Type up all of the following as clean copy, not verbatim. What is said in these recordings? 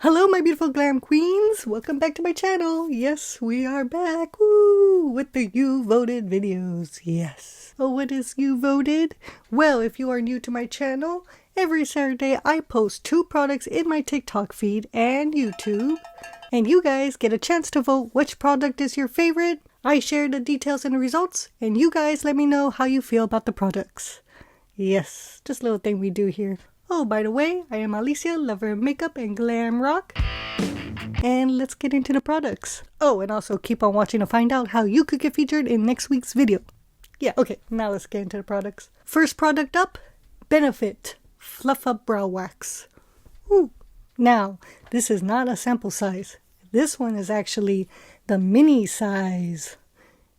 Hello my beautiful glam queens, welcome back to my channel. Yes, we are back, woo, with the you voted videos, yes. Oh, what is you voted? Well, if you are new to my channel, every Saturday I post 2 products in my TikTok feed and YouTube. And you guys get a chance to vote which product is your favorite. I share the details and the results, and you guys let me know how you feel about the products. Yes, just a little thing we do here. Oh, by the way, I am Alicia, lover of makeup and glam rock. And let's get into the products. Oh, and also keep on watching to find out how you could get featured in next week's video. Yeah, okay, now let's get into the products. First product up, Benefit Fluff Up Brow Wax. Ooh. Now, this is not a sample size. This one is actually the mini size.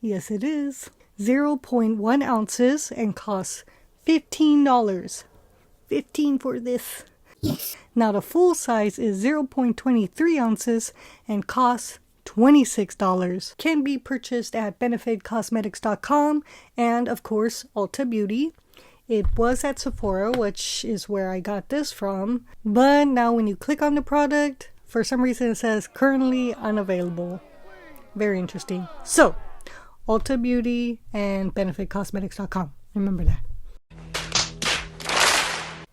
Yes, it is. 0.1 ounces and costs $15. 15 for this. Yes. Now the full size is 0.23 ounces and costs $26. Can be purchased at benefitcosmetics.com and of course Ulta Beauty. It was at Sephora, which is where I got this from, but now when you click on the product, for some reason it says currently unavailable. Very interesting. So, Ulta Beauty and benefitcosmetics.com. Remember that.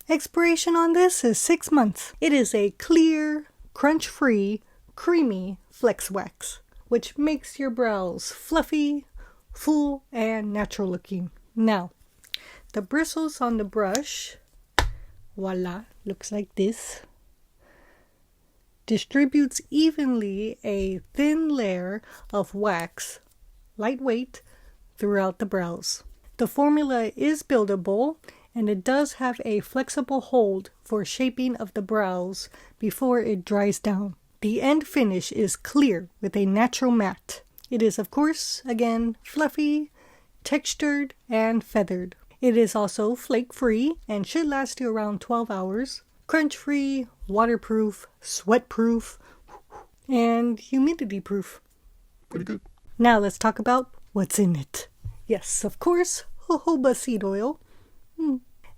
Expiration on this is 6 months. It is a clear, crunch-free, creamy flex wax, which makes your brows fluffy, full, and natural looking. Now, the bristles on the brush, voila, looks like this, distributes evenly a thin layer of wax, lightweight, throughout the brows. The formula is buildable, and it does have a flexible hold for shaping of the brows before it dries down. The end finish is clear with a natural matte. It is, of course, again, fluffy, textured, and feathered. It is also flake-free and should last you around 12 hours. Crunch-free, waterproof, sweat-proof, and humidity-proof. Pretty good. Now let's talk about what's in it. Yes, of course, jojoba seed oil.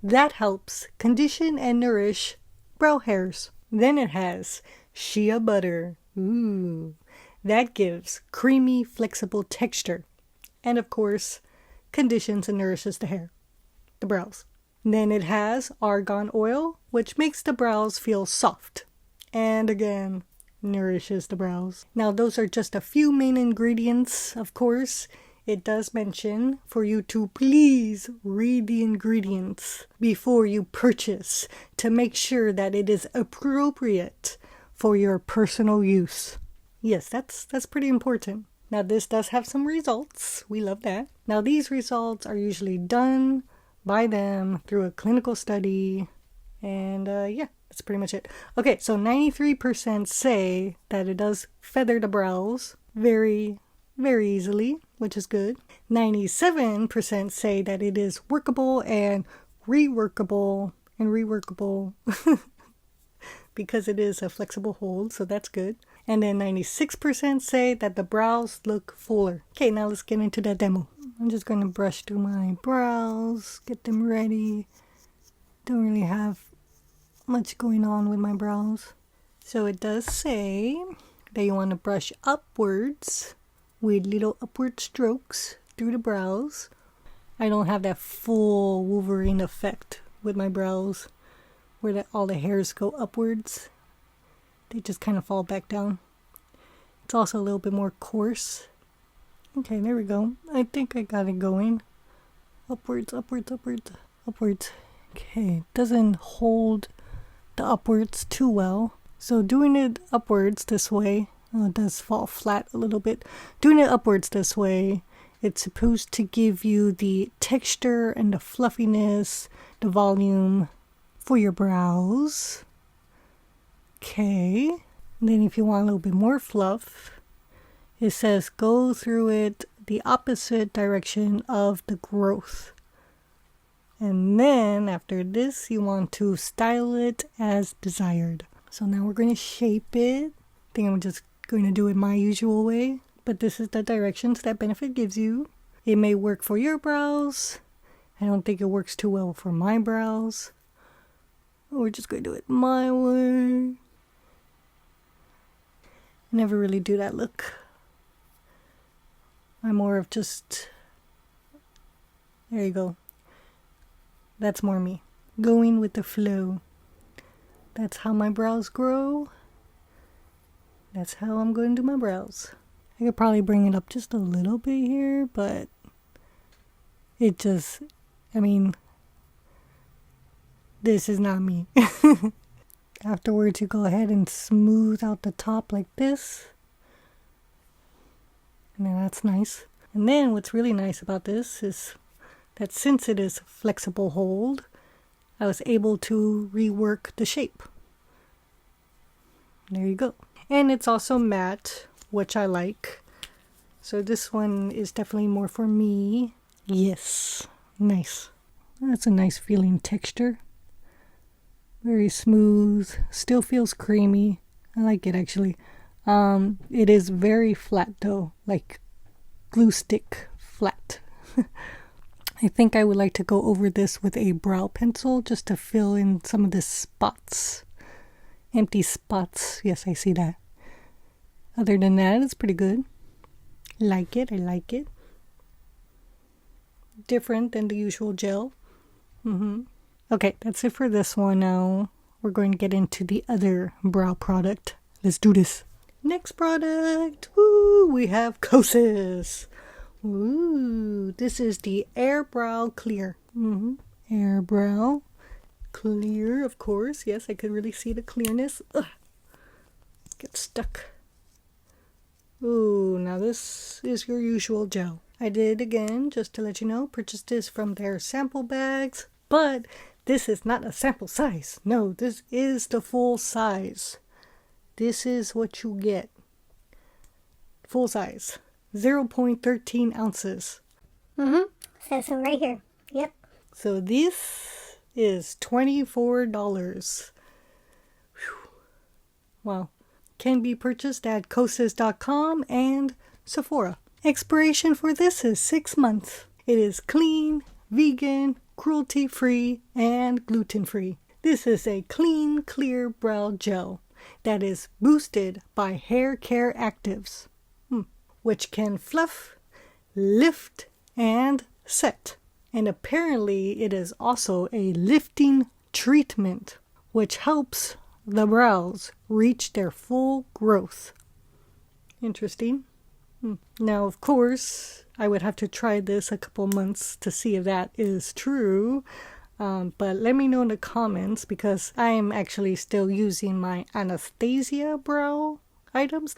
That helps condition and nourish brow hairs. Then it has shea butter. Ooh, that gives creamy, flexible texture. And of course, conditions and nourishes the hair, the brows. Then it has argan oil, which makes the brows feel soft. And again, nourishes the brows. Now those are just a few main ingredients, of course. It does mention for you to please read the ingredients before you purchase to make sure that it is appropriate for your personal use. Yes, that's pretty important. Now this does have some results. We love that. Now these results are usually done by them through a clinical study. And yeah, that's pretty much it. Okay, so 93% say that it does feather the brows very easily, which is good. 97% say that it is workable and reworkable because it is a flexible hold, so that's good. And then 96% say that the brows look fuller. Okay, now let's get into that demo. I'm just going to brush through my brows, get them ready. Don't really have much going on with my brows. So it does say that you want to brush upwards with little upward strokes through the brows. I don't have that full Wolverine effect with my brows where all the hairs go upwards. They just kind of fall back down. It's also a little bit more coarse. Okay, there we go. I think I got it going. Upwards, upwards, upwards, upwards. Okay, it doesn't hold the upwards too well. So doing it upwards this way, it does fall flat a little bit. Doing it upwards this way, it's supposed to give you the texture and the fluffiness, the volume for your brows. Okay. And then if you want a little bit more fluff, it says go through it the opposite direction of the growth. And then after this, you want to style it as desired. So now we're going to shape it. I think I'm just going to do it my usual way, but this is the directions that Benefit gives you. It may work for your brows. I don't think it works too well for my brows. We're just going to do it my way. I never really do that look. I'm more of just, there you go. That's more me. Going with the flow. That's how my brows grow. That's how I'm going to do my brows. I could probably bring it up just a little bit here, but it just, I mean, this is not me. Afterwards, you go ahead and smooth out the top like this. And then that's nice. And then what's really nice about this is that since it is flexible hold, I was able to rework the shape. There you go. And it's also matte, which I like. So this one is definitely more for me. Yes, nice. That's a nice feeling texture. Very smooth, still feels creamy. I like it actually. It is very flat though, like glue stick flat. I think I would like to go over this with a brow pencil just to fill in some of the spots. Empty spots. Yes, I see that. Other than that, it's pretty good. Like it. I like it. Different than the usual gel. Okay, that's it for this one. Now we're going to get into the other brow product. Let's do this. Next product. Woo! We have Kosas. Ooh, this is the Airbrow Clear. Airbrow Clear, of course. Yes, I could really see the clearness. Ugh. Get stuck. Ooh, now this is your usual gel. I did, again, just to let you know, purchased this from their sample bags, but this is not a sample size. No, this is the full size. This is what you get. Full size. 0.13 ounces. Says so right here. Yep. So this is $24. Whew. Wow. Can be purchased at Kosas.com and Sephora. Expiration for this is 6 months. It is clean, vegan, cruelty-free, and gluten-free. This is a clean, clear brow gel that is boosted by hair care actives, which can fluff, lift, and set. And apparently it is also a lifting treatment, which helps the brows reach their full growth. Interesting. Now, of course, I would have to try this a couple months to see if that is true. But let me know in the comments, because I am actually still using my Anastasia brow items.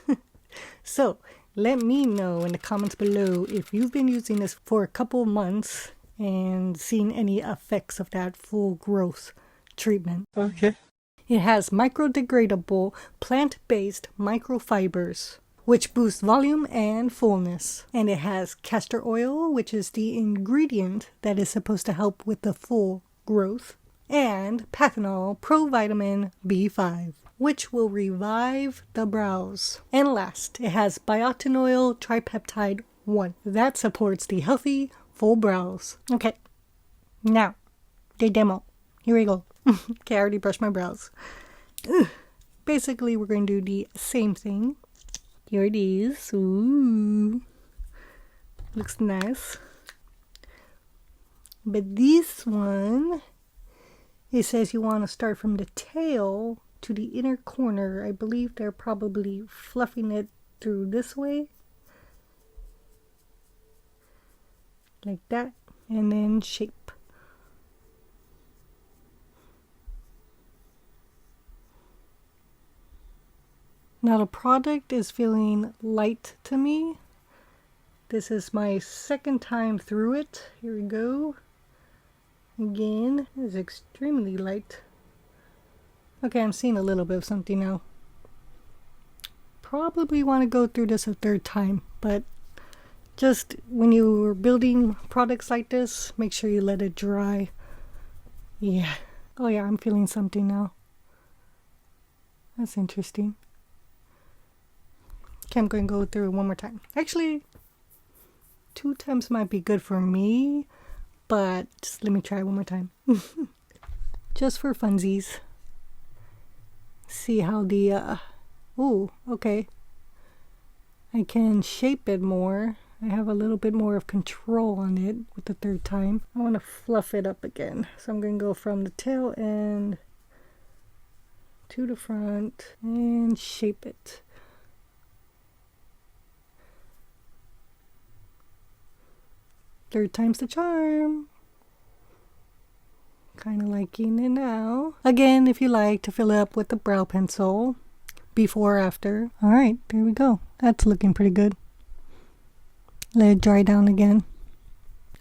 So let me know in the comments below if you've been using this for a couple months and seen any effects of that full growth treatment. Okay. It has microdegradable plant-based microfibers, which boosts volume and fullness. And it has castor oil, which is the ingredient that is supposed to help with the full growth, and Pathanol Provitamin B5, which will revive the brows. And last, it has biotin tripeptide 1 that supports the healthy full brows. Okay, now the demo. Here we go. Okay, I already brushed my brows. Basically, we're going to do the same thing. Here it is. Ooh, looks nice. But this one, it says you want to start from the tail to the inner corner. I believe they're probably fluffing it through this way. Like that. And then shape. Now the product is feeling light to me. This is my second time through it. Here we go. Again, it's extremely light. Okay, I'm seeing a little bit of something now. Probably want to go through this a third time, but just when you're building products like this, make sure you let it dry. Yeah. Oh yeah, I'm feeling something now. That's interesting. Okay, I'm going to go through it one more time. Actually, 2 times might be good for me, but just let me try one more time. Just for funsies. See how the, ooh, okay. I can shape it more. I have a little bit more of control on it with the third time. I want to fluff it up again. So I'm going to go from the tail end to the front and shape it. Third time's the charm. Kind of liking it now. Again, if you like to fill it up with the brow pencil, before or after. All right, there we go. That's looking pretty good. Let it dry down again.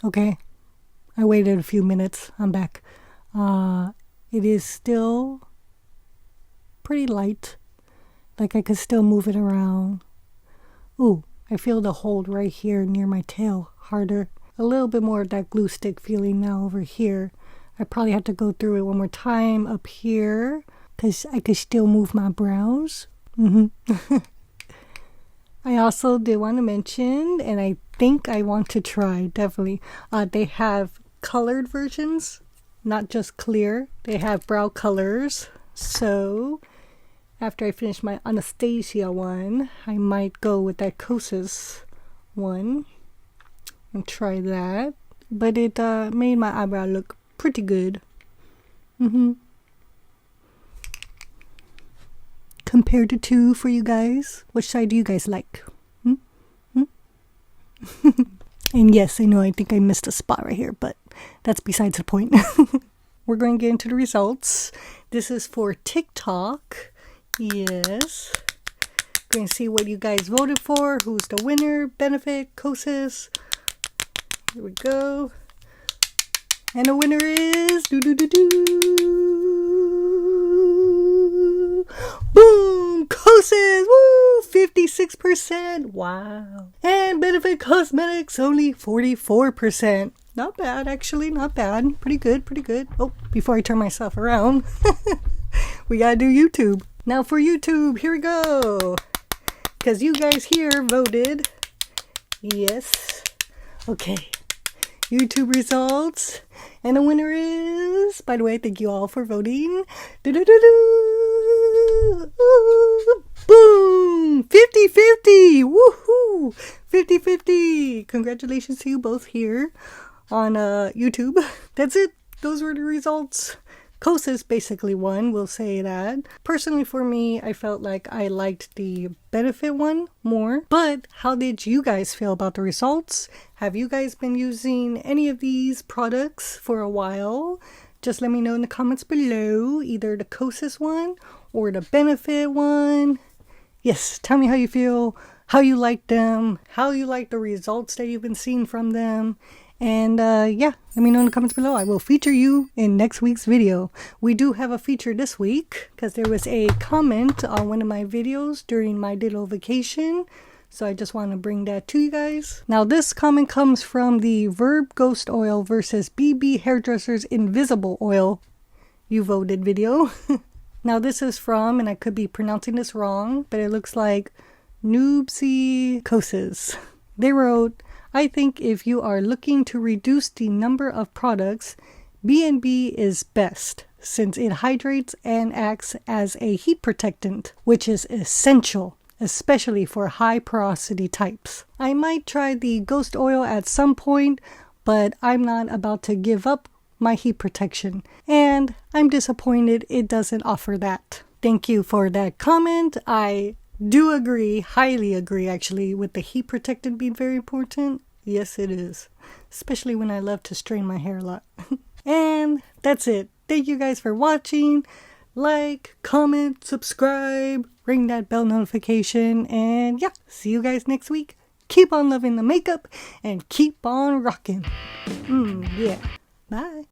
Okay, I waited a few minutes. I'm back. It is still pretty light. Like I could still move it around. Ooh, I feel the hold right here near my tail harder. A little bit more of that glue stick feeling now over here. I probably have to go through it one more time up here because I could still move my brows. I also did want to mention, and I think I want to try, definitely, they have colored versions, not just clear. They have brow colors. So after I finish my Anastasia one, I might go with that Kosas one and try that. But it made my eyebrow look pretty good. Compared to two for you guys, which side do you guys like? And yes, I know, I think I missed a spot right here, but that's besides the point. We're going to get into the results. This is for TikTok. Yes. Going to see what you guys voted for. Who's the winner? Benefit, Kosas. Here we go. And the winner is... Boom! Kosas! Woo! 56%! Wow. And Benefit Cosmetics only 44%. Not bad, actually. Not bad. Pretty good, pretty good. Oh, before I turn myself around, we gotta do YouTube. Now for YouTube, here we go. Because you guys here voted. Yes. Okay. YouTube results. And the winner is, by the way, thank you all for voting. Boom! 50-50! Woohoo! 50-50! Congratulations to you both here on YouTube. That's it. Those were the results. Kosas basically won, we'll say that. Personally for me, I felt like I liked the Benefit one more. But how did you guys feel about the results? Have you guys been using any of these products for a while? Just let me know in the comments below, either the Kosas one or the Benefit one. Yes, tell me how you feel, how you like them, how you like the results that you've been seeing from them. And yeah, let me know in the comments below. I will feature you in next week's video. We do have a feature this week because there was a comment on one of my videos during my little vacation. So I just want to bring that to you guys. Now this comment comes from the Verb Ghost Oil versus BB Hairdresser's Invisible Oil you voted video. Now this is from, and I could be pronouncing this wrong, but it looks like Noobsy Kosas. They wrote, I think if you are looking to reduce the number of products, B&B is best since it hydrates and acts as a heat protectant, which is essential, especially for high porosity types. I might try the Ghost Oil at some point, but I'm not about to give up my heat protection, and I'm disappointed it doesn't offer that. Thank you for that comment. I do agree, highly agree actually, with the heat protectant being very important. Yes, it is. Especially when I love to strain my hair a lot. And that's it. Thank you guys for watching. Like, comment, subscribe, ring that bell notification. And yeah, see you guys next week. Keep on loving the makeup and keep on rocking. Yeah. Bye.